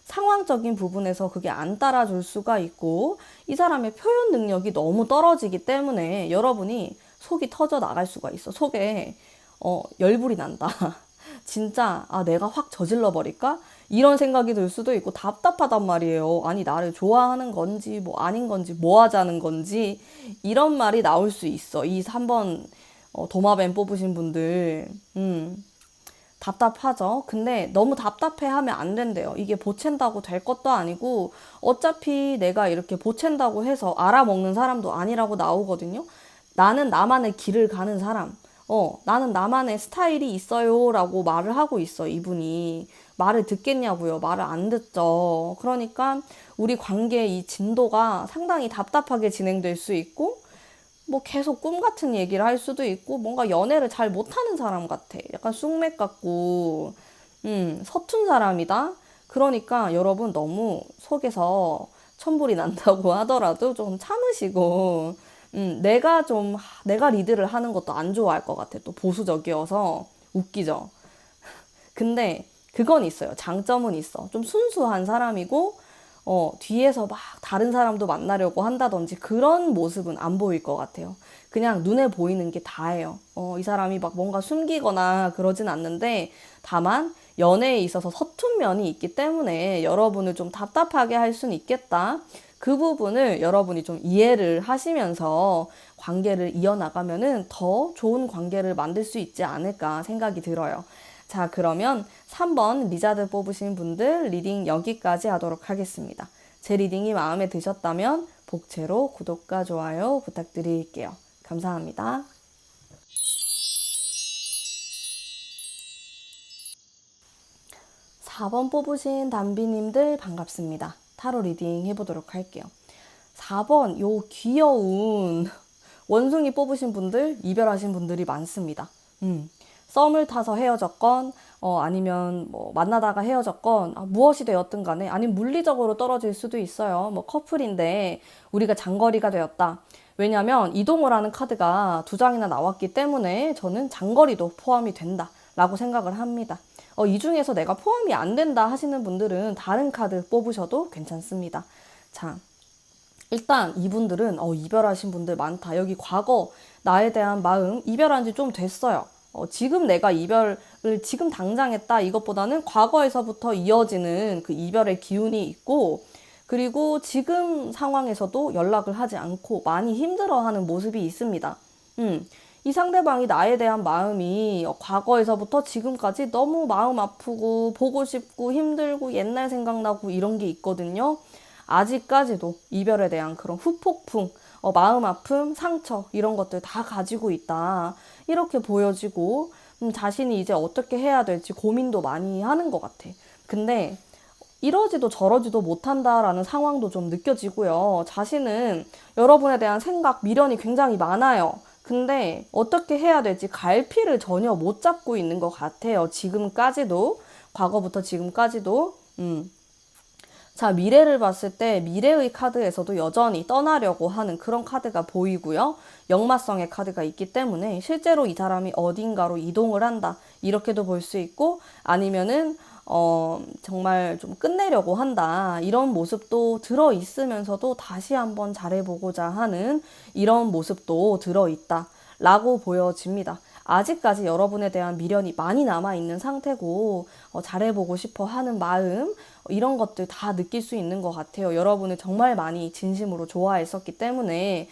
상황적인 부분에서 그게 안 따라줄 수가 있고, 이 사람의 표현 능력이 너무 떨어지기 때문에 여러분이 속이 터져 나갈 수가 있어. 속에 열불이 난다. 진짜 내가 확 저질러 버릴까? 이런 생각이 들 수도 있고 답답하단 말이에요. 아니, 나를 좋아하는 건지 뭐 아닌 건지 뭐 하자는 건지 이런 말이 나올 수 있어. 이 3번 도마뱀 뽑으신 분들 답답하죠. 근데 너무 답답해하면 안 된대요. 이게 보챈다고 될 것도 아니고, 어차피 내가 이렇게 보챈다고 해서 알아먹는 사람도 아니라고 나오거든요. 나는 나만의 길을 가는 사람. 나는 나만의 스타일이 있어요 라고 말을 하고 있어, 이분이. 말을 듣겠냐고요? 말을 안 듣죠. 그러니까 우리 관계의 이 진도가 상당히 답답하게 진행될 수 있고, 뭐 계속 꿈 같은 얘기를 할 수도 있고, 뭔가 연애를 잘 못하는 사람 같아. 약간 쑥맥 같고, 서툰 사람이다. 그러니까 여러분 너무 속에서 천불이 난다고 하더라도 좀 참으시고, 내가 리드를 하는 것도 안 좋아할 것 같아. 또 보수적이어서 웃기죠. 근데 그건 있어요. 장점은 있어. 좀 순수한 사람이고, 뒤에서 막 다른 사람도 만나려고 한다든지 그런 모습은 안 보일 것 같아요. 그냥 눈에 보이는 게 다예요. 이 사람이 막 뭔가 숨기거나 그러진 않는데, 다만 연애에 있어서 서툰 면이 있기 때문에 여러분을 좀 답답하게 할 수는 있겠다. 그 부분을 여러분이 좀 이해를 하시면서 관계를 이어나가면은 더 좋은 관계를 만들 수 있지 않을까 생각이 들어요. 자, 그러면 3번 리자드 뽑으신 분들 리딩 여기까지 하도록 하겠습니다. 제 리딩이 마음에 드셨다면 복채로 구독과 좋아요 부탁드릴게요. 감사합니다. 4번 뽑으신 담비님들 반갑습니다. 타로 리딩 해보도록 할게요. 4번 요 귀여운 원숭이 뽑으신 분들, 이별하신 분들이 많습니다. 썸을 타서 헤어졌건, 아니면 뭐 만나다가 헤어졌건, 무엇이 되었든 간에, 아니면 물리적으로 떨어질 수도 있어요. 뭐 커플인데 우리가 장거리가 되었다. 왜냐면 이동을 하는 카드가 2장이나 나왔기 때문에 저는 장거리도 포함이 된다 라고 생각을 합니다. 이 중에서 내가 포함이 안 된다 하시는 분들은 다른 카드 뽑으셔도 괜찮습니다. 자, 일단 이분들은 이별하신 분들 많다. 여기 과거 나에 대한 마음, 이별한 지 좀 됐어요. 지금 내가 이별을 지금 당장 했다 이것보다는 과거에서부터 이어지는 그 이별의 기운이 있고, 그리고 지금 상황에서도 연락을 하지 않고 많이 힘들어하는 모습이 있습니다. 이 상대방이 나에 대한 마음이 과거에서부터 지금까지 너무 마음 아프고 보고 싶고 힘들고 옛날 생각나고 이런 게 있거든요. 아직까지도 이별에 대한 그런 후폭풍, 마음 아픔, 상처 이런 것들 다 가지고 있다. 이렇게 보여지고 자신이 이제 어떻게 해야 될지 고민도 많이 하는 것 같아. 근데 이러지도 저러지도 못한다라는 상황도 좀 느껴지고요. 자신은 여러분에 대한 생각, 미련이 굉장히 많아요. 근데 어떻게 해야 될지 갈피를 전혀 못 잡고 있는 것 같아요. 지금까지도, 과거부터 지금까지도. 자, 미래를 봤을 때 미래의 카드에서도 여전히 떠나려고 하는 그런 카드가 보이고요. 역마성의 카드가 있기 때문에 실제로 이 사람이 어딘가로 이동을 한다. 이렇게도 볼 수 있고, 아니면은 정말 좀 끝내려고 한다. 이런 모습도 들어 있으면서도 다시 한번 잘해보고자 하는 이런 모습도 들어 있다. 라고 보여집니다. 아직까지 여러분에 대한 미련이 많이 남아있는 상태고, 잘해보고 싶어 하는 마음, 이런 것들 다 느낄 수 있는 것 같아요. 여러분을 정말 많이 진심으로 좋아했었기 때문에,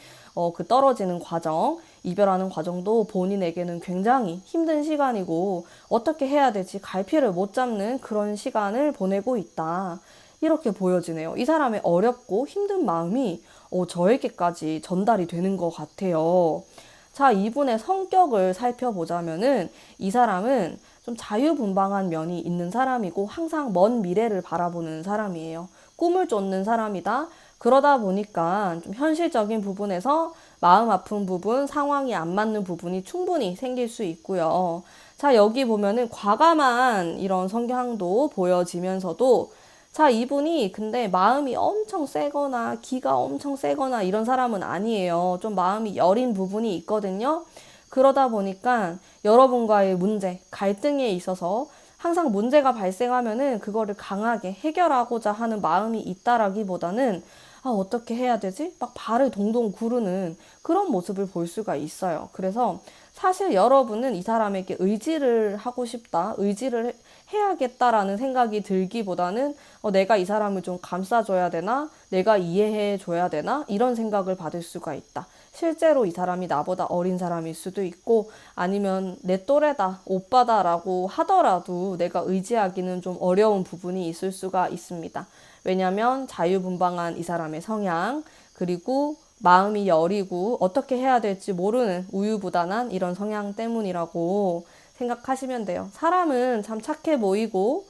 그 떨어지는 과정, 이별하는 과정도 본인에게는 굉장히 힘든 시간이고, 어떻게 해야 될지 갈피를 못 잡는 그런 시간을 보내고 있다. 이렇게 보여지네요. 이 사람의 어렵고 힘든 마음이 저에게까지 전달이 되는 것 같아요. 자, 이분의 성격을 살펴보자면은 이 사람은 좀 자유분방한 면이 있는 사람이고 항상 먼 미래를 바라보는 사람이에요. 꿈을 쫓는 사람이다. 그러다 보니까 좀 현실적인 부분에서 마음 아픈 부분, 상황이 안 맞는 부분이 충분히 생길 수 있고요. 자, 여기 보면은 과감한 이런 성향도 보여지면서도, 자, 이분이 근데 마음이 엄청 세거나 기가 엄청 세거나 이런 사람은 아니에요. 좀 마음이 여린 부분이 있거든요. 그러다 보니까 여러분과의 문제, 갈등에 있어서 항상 문제가 발생하면은 그거를 강하게 해결하고자 하는 마음이 있다라기보다는 어떻게 해야 되지? 막 발을 동동 구르는 그런 모습을 볼 수가 있어요. 그래서 사실 여러분은 이 사람에게 의지를 하고 싶다, 의지를 해야겠다라는 생각이 들기보다는 내가 이 사람을 좀 감싸줘야 되나? 내가 이해해줘야 되나? 이런 생각을 받을 수가 있다. 실제로 이 사람이 나보다 어린 사람일 수도 있고, 아니면 내 또래다, 오빠다라고 하더라도 내가 의지하기는 좀 어려운 부분이 있을 수가 있습니다. 왜냐하면 자유분방한 이 사람의 성향, 그리고 마음이 여리고 어떻게 해야 될지 모르는 우유부단한 이런 성향 때문이라고 생각하시면 돼요. 사람은 참 착해 보이고,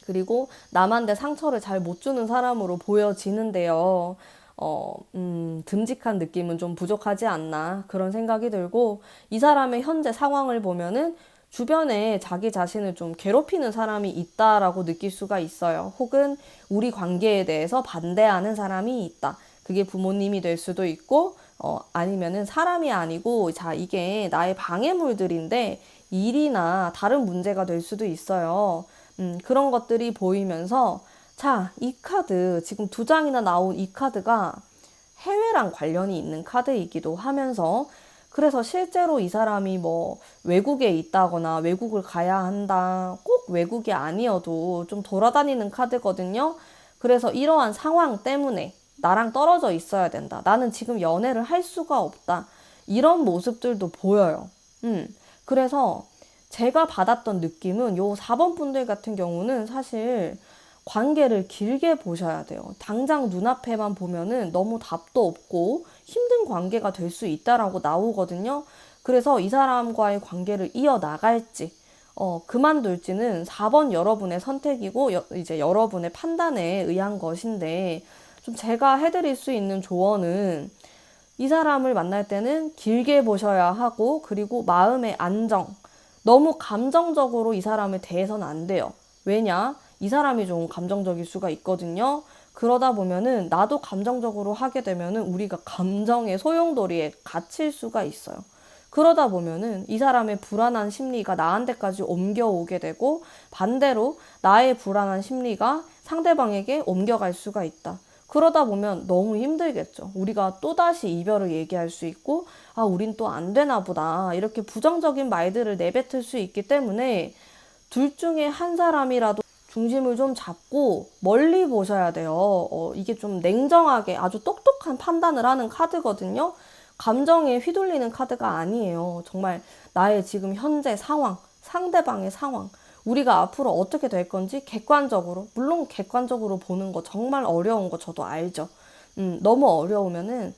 그리고 남한테 상처를 잘 못 주는 사람으로 보여지는데요. 듬직한 느낌은 좀 부족하지 않나 그런 생각이 들고, 이 사람의 현재 상황을 보면은 주변에 자기 자신을 좀 괴롭히는 사람이 있다라고 느낄 수가 있어요. 혹은 우리 관계에 대해서 반대하는 사람이 있다. 그게 부모님이 될 수도 있고, 아니면은 사람이 아니고, 자, 이게 나의 방해물들인데 일이나 다른 문제가 될 수도 있어요. 그런 것들이 보이면서, 자, 이 카드, 지금 두 장이나 나온 이 카드가 해외랑 관련이 있는 카드이기도 하면서, 그래서 실제로 이 사람이 뭐 외국에 있다거나 외국을 가야 한다, 꼭 외국이 아니어도 좀 돌아다니는 카드거든요. 그래서 이러한 상황 때문에 나랑 떨어져 있어야 된다. 나는 지금 연애를 할 수가 없다. 이런 모습들도 보여요. 그래서 제가 받았던 느낌은 요 4번 분들 같은 경우는 사실 관계를 길게 보셔야 돼요. 당장 눈앞에만 보면은 너무 답도 없고 힘든 관계가 될 수 있다라고 나오거든요. 그래서 이 사람과의 관계를 이어나갈지, 그만둘지는 4번 여러분의 선택이고, 이제 여러분의 판단에 의한 것인데, 좀 제가 해드릴 수 있는 조언은 이 사람을 만날 때는 길게 보셔야 하고, 그리고 마음의 안정, 너무 감정적으로 이 사람을 대해서는 안 돼요. 왜냐? 이 사람이 좀 감정적일 수가 있거든요. 그러다 보면은 나도 감정적으로 하게 되면은 우리가 감정의 소용돌이에 갇힐 수가 있어요. 그러다 보면은 이 사람의 불안한 심리가 나한테까지 옮겨오게 되고, 반대로 나의 불안한 심리가 상대방에게 옮겨갈 수가 있다. 그러다 보면 너무 힘들겠죠. 우리가 또다시 이별을 얘기할 수 있고, 아, 우린 또 안 되나 보다. 이렇게 부정적인 말들을 내뱉을 수 있기 때문에 둘 중에 한 사람이라도 중심을 좀 잡고 멀리 보셔야 돼요. 이게 좀 냉정하게 아주 똑똑한 판단을 하는 카드거든요. 감정에 휘둘리는 카드가 아니에요. 정말 나의 지금 현재 상황, 상대방의 상황, 우리가 앞으로 어떻게 될 건지 객관적으로, 물론 객관적으로 보는 거 정말 어려운 거 저도 알죠. 너무 어려우면은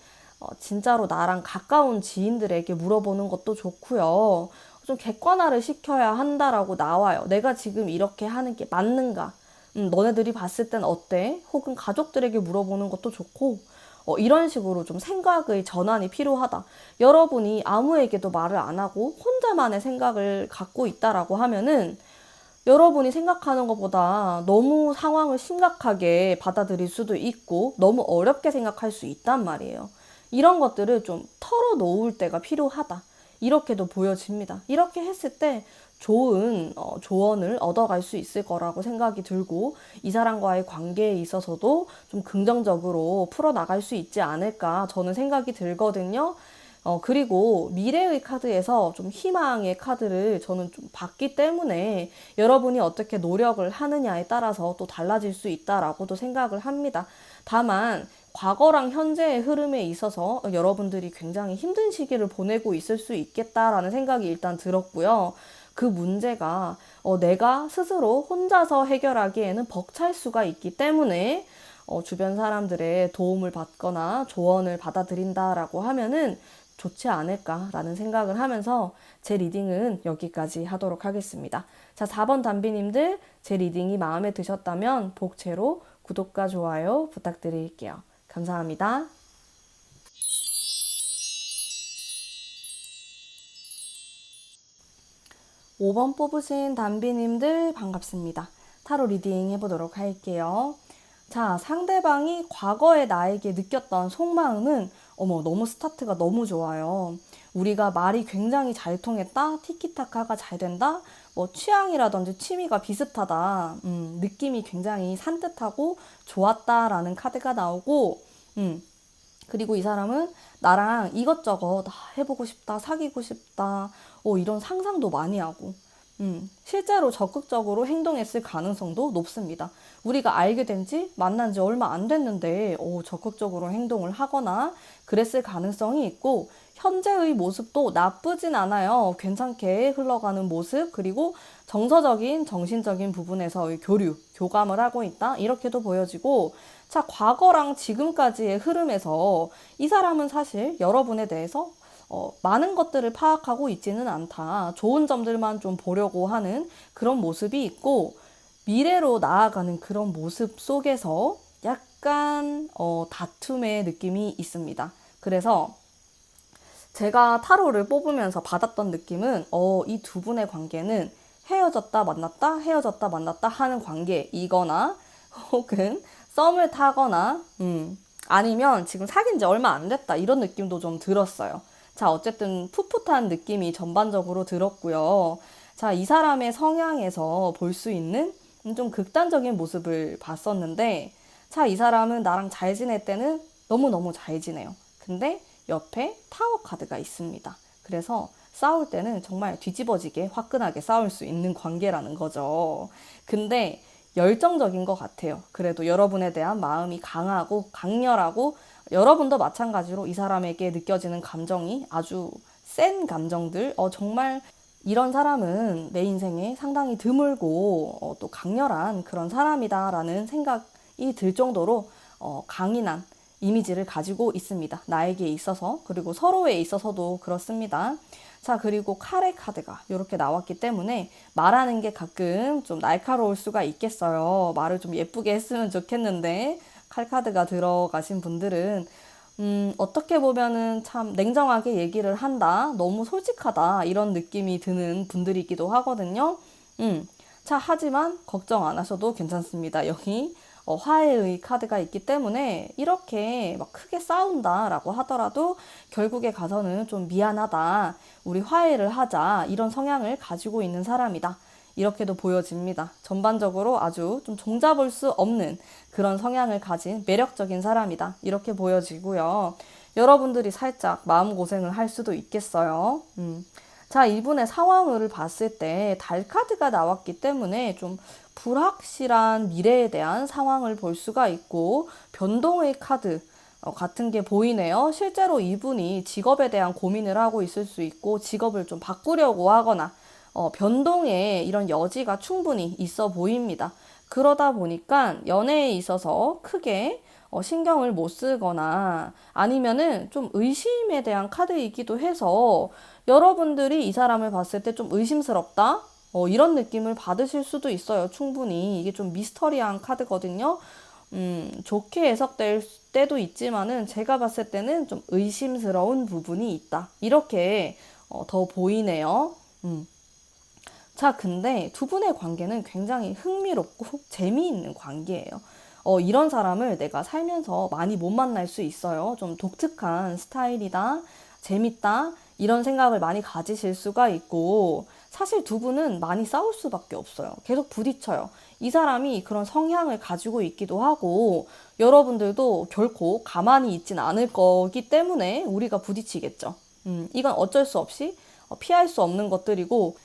진짜로 나랑 가까운 지인들에게 물어보는 것도 좋고요. 좀 객관화를 시켜야 한다라고 나와요. 내가 지금 이렇게 하는 게 맞는가? 너네들이 봤을 땐 어때? 혹은 가족들에게 물어보는 것도 좋고, 이런 식으로 좀 생각의 전환이 필요하다. 여러분이 아무에게도 말을 안 하고 혼자만의 생각을 갖고 있다라고 하면은 여러분이 생각하는 것보다 너무 상황을 심각하게 받아들일 수도 있고 너무 어렵게 생각할 수 있단 말이에요. 이런 것들을 좀 털어놓을 때가 필요하다. 이렇게도 보여집니다. 이렇게 했을 때 좋은 조언을 얻어갈 수 있을 거라고 생각이 들고, 이 사람과의 관계에 있어서도 좀 긍정적으로 풀어나갈 수 있지 않을까 저는 생각이 들거든요. 그리고 미래의 카드에서 좀 희망의 카드를 저는 좀 봤기 때문에 여러분이 어떻게 노력을 하느냐에 따라서 또 달라질 수 있다라고도 생각을 합니다. 다만 과거랑 현재의 흐름에 있어서 여러분들이 굉장히 힘든 시기를 보내고 있을 수 있겠다라는 생각이 일단 들었고요. 그 문제가 내가 스스로 혼자서 해결하기에는 벅찰 수가 있기 때문에 주변 사람들의 도움을 받거나 조언을 받아들인다라고 하면은 좋지 않을까라는 생각을 하면서 제 리딩은 여기까지 하도록 하겠습니다. 자, 4번 담비님들 제 리딩이 마음에 드셨다면 복채로 구독과 좋아요 부탁드릴게요. 감사합니다. 5번 뽑으신 담비님들 반갑습니다. 타로 리딩 해보도록 할게요. 자, 상대방이 과거에 나에게 느꼈던 속마음은 너무 스타트가 너무 좋아요. 우리가 말이 굉장히 잘 통했다, 티키타카가 잘 된다, 뭐 취향이라든지 취미가 비슷하다, 느낌이 굉장히 산뜻하고 좋았다라는 카드가 나오고, 그리고 이 사람은 나랑 이것저것 해보고 싶다, 사귀고 싶다, 이런 상상도 많이 하고, 실제로 적극적으로 행동했을 가능성도 높습니다. 우리가 알게 된 지, 만난 지 얼마 안 됐는데, 적극적으로 행동을 하거나 그랬을 가능성이 있고, 현재의 모습도 나쁘진 않아요. 괜찮게 흘러가는 모습, 그리고 정서적인, 정신적인 부분에서의 교류, 교감을 하고 있다. 이렇게도 보여지고, 자, 과거랑 지금까지의 흐름에서 이 사람은 사실 여러분에 대해서 많은 것들을 파악하고 있지는 않다. 좋은 점들만 좀 보려고 하는 그런 모습이 있고, 미래로 나아가는 그런 모습 속에서 약간 다툼의 느낌이 있습니다. 그래서 제가 타로를 뽑으면서 받았던 느낌은 이 두 분의 관계는 헤어졌다 만났다 헤어졌다 만났다 하는 관계이거나 혹은 썸을 타거나 아니면 지금 사귄 지 얼마 안 됐다 이런 느낌도 좀 들었어요. 자, 어쨌든 풋풋한 느낌이 전반적으로 들었고요. 자, 이 사람의 성향에서 볼 수 있는 좀 극단적인 모습을 봤었는데, 자, 이 사람은 나랑 잘 지낼 때는 너무너무 잘 지내요. 근데 옆에 타워 카드가 있습니다. 그래서 싸울 때는 정말 뒤집어지게 화끈하게 싸울 수 있는 관계라는 거죠. 근데 열정적인 것 같아요. 그래도 여러분에 대한 마음이 강하고 강렬하고, 여러분도 마찬가지로 이 사람에게 느껴지는 감정이 아주 센 감정들, 정말 이런 사람은 내 인생에 상당히 드물고 또 강렬한 그런 사람이다라는 생각이 들 정도로 강인한 이미지를 가지고 있습니다. 나에게 있어서, 그리고 서로에 있어서도 그렇습니다. 자, 그리고 카레 카드가 이렇게 나왔기 때문에 말하는 게 가끔 좀 날카로울 수가 있겠어요. 말을 좀 예쁘게 했으면 좋겠는데, 칼 카드가 들어가신 분들은 어떻게 보면은 참 냉정하게 얘기를 한다, 너무 솔직하다 이런 느낌이 드는 분들이기도 하거든요. 자, 하지만 걱정 안 하셔도 괜찮습니다. 여기 화해의 카드가 있기 때문에 이렇게 막 크게 싸운다라고 하더라도 결국에 가서는 좀 미안하다, 우리 화해를 하자, 이런 성향을 가지고 있는 사람이다, 이렇게도 보여집니다. 전반적으로 아주 좀 종잡을 수 없는 그런 성향을 가진 매력적인 사람이다, 이렇게 보여지고요. 여러분들이 살짝 마음고생을 할 수도 있겠어요. 자, 이분의 상황을 봤을 때 달 카드가 나왔기 때문에 좀 불확실한 미래에 대한 상황을 볼 수가 있고, 변동의 카드 같은 게 보이네요. 실제로 이분이 직업에 대한 고민을 하고 있을 수 있고, 직업을 좀 바꾸려고 하거나 변동의 이런 여지가 충분히 있어 보입니다. 그러다 보니까 연애에 있어서 크게 신경을 못 쓰거나, 아니면은 좀 의심에 대한 카드이기도 해서 여러분들이 이 사람을 봤을 때 좀 의심스럽다, 이런 느낌을 받으실 수도 있어요. 충분히 이게 좀 미스터리한 카드거든요. 좋게 해석될 때도 있지만은 제가 봤을 때는 좀 의심스러운 부분이 있다, 이렇게 더 보이네요. 자, 근데 두 분의 관계는 굉장히 흥미롭고 재미있는 관계예요. 이런 사람을 내가 살면서 많이 못 만날 수 있어요. 좀 독특한 스타일이다, 재밌다, 이런 생각을 많이 가지실 수가 있고, 사실 두 분은 많이 싸울 수밖에 없어요. 계속 부딪혀요. 이 사람이 그런 성향을 가지고 있기도 하고, 여러분들도 결코 가만히 있진 않을 거기 때문에 우리가 부딪히겠죠. 이건 어쩔 수 없이 피할 수 없는 것들이고,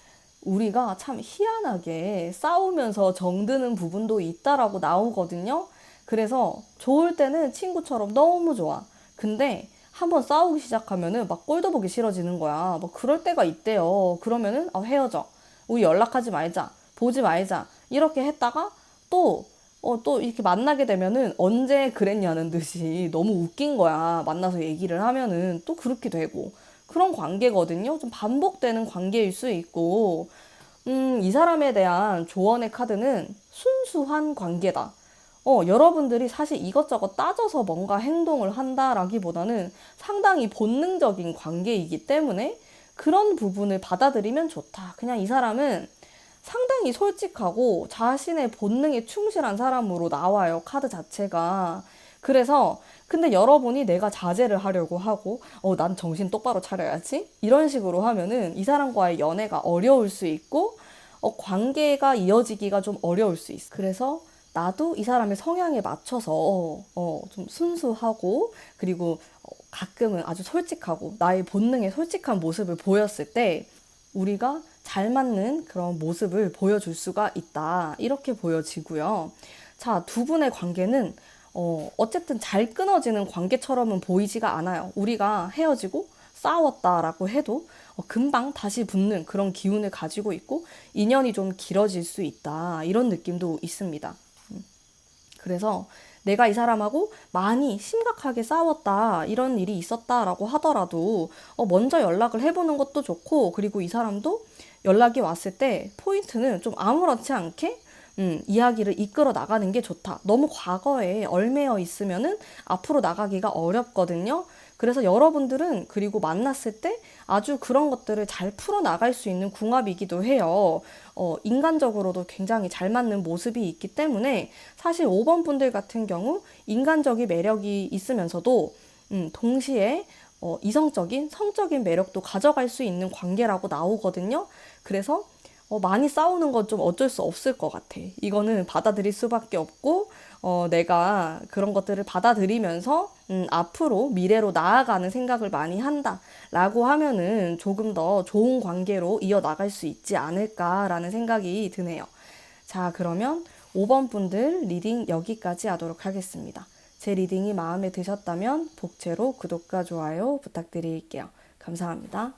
우리가 참 희한하게 싸우면서 정드는 부분도 있다라고 나오거든요. 그래서 좋을 때는 친구처럼 너무 좋아. 근데 한번 싸우기 시작하면은 막 꼴도 보기 싫어지는 거야. 뭐 그럴 때가 있대요. 그러면은 헤어져, 우리 연락하지 말자, 보지 말자, 이렇게 했다가 또 이렇게 만나게 되면은 언제 그랬냐는 듯이 너무 웃긴 거야. 만나서 얘기를 하면은 또 그렇게 되고, 그런 관계거든요. 좀 반복되는 관계일 수 있고, 이 사람에 대한 조언의 카드는 순수한 관계다. 여러분들이 사실 이것저것 따져서 뭔가 행동을 한다라기보다는 상당히 본능적인 관계이기 때문에 그런 부분을 받아들이면 좋다. 그냥 이 사람은 상당히 솔직하고 자신의 본능에 충실한 사람으로 나와요, 카드 자체가. 그래서 근데 여러분이 내가 자제를 하려고 하고, 난 정신 똑바로 차려야지, 이런 식으로 하면은 이 사람과의 연애가 어려울 수 있고, 관계가 이어지기가 좀 어려울 수 있어. 그래서 나도 이 사람의 성향에 맞춰서 좀 순수하고, 그리고 가끔은 아주 솔직하고 나의 본능에 솔직한 모습을 보였을 때 우리가 잘 맞는 그런 모습을 보여줄 수가 있다, 이렇게 보여지고요. 자, 두 분의 관계는 어쨌든 잘 끊어지는 관계처럼은 보이지가 않아요. 우리가 헤어지고 싸웠다라고 해도 금방 다시 붙는 그런 기운을 가지고 있고, 인연이 좀 길어질 수 있다, 이런 느낌도 있습니다. 그래서 내가 이 사람하고 많이 심각하게 싸웠다, 이런 일이 있었다라고 하더라도 먼저 연락을 해보는 것도 좋고, 그리고 이 사람도 연락이 왔을 때 포인트는 좀 아무렇지 않게 이야기를 이끌어 나가는 게 좋다. 너무 과거에 얽매여 있으면은 앞으로 나가기가 어렵거든요. 그래서 여러분들은 그리고 만났을 때 아주 그런 것들을 잘 풀어 나갈 수 있는 궁합이기도 해요. 인간적으로도 굉장히 잘 맞는 모습이 있기 때문에 사실 5번 분들 같은 경우 인간적인 매력이 있으면서도 동시에 이성적인, 성적인 매력도 가져갈 수 있는 관계라고 나오거든요. 그래서 많이 싸우는 건 좀 어쩔 수 없을 것 같아. 이거는 받아들일 수밖에 없고, 내가 그런 것들을 받아들이면서, 앞으로 미래로 나아가는 생각을 많이 한다 라고 하면은 조금 더 좋은 관계로 이어나갈 수 있지 않을까라는 생각이 드네요. 자, 그러면 5번 분들 리딩 여기까지 하도록 하겠습니다. 제 리딩이 마음에 드셨다면 복채로 구독과 좋아요 부탁드릴게요. 감사합니다.